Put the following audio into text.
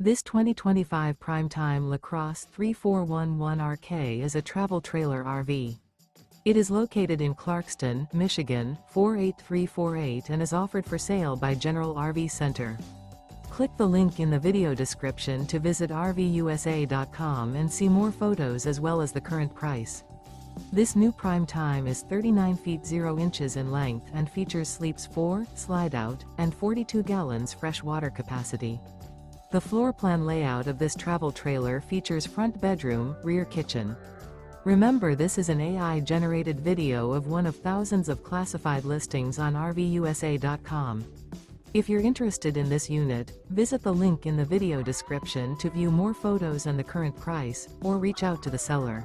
This 2025 Prime Time LaCrosse 3411RK is a travel trailer RV. It is located in Clarkston, Michigan, 48348 and is offered for sale by General RV Center. Click the link in the video description to visit RVUSA.com and see more photos as well as the current price. This new Prime Time is 39 feet 0 inches in length and features sleeps 4, Slideout, and 42 gallons fresh water capacity. The floor plan layout of this travel trailer features front bedroom, rear kitchen. Remember, this is an AI-generated video of one of thousands of classified listings on RVUSA.com. If you're interested in this unit, visit the link in the video description to view more photos and the current price, or reach out to the seller.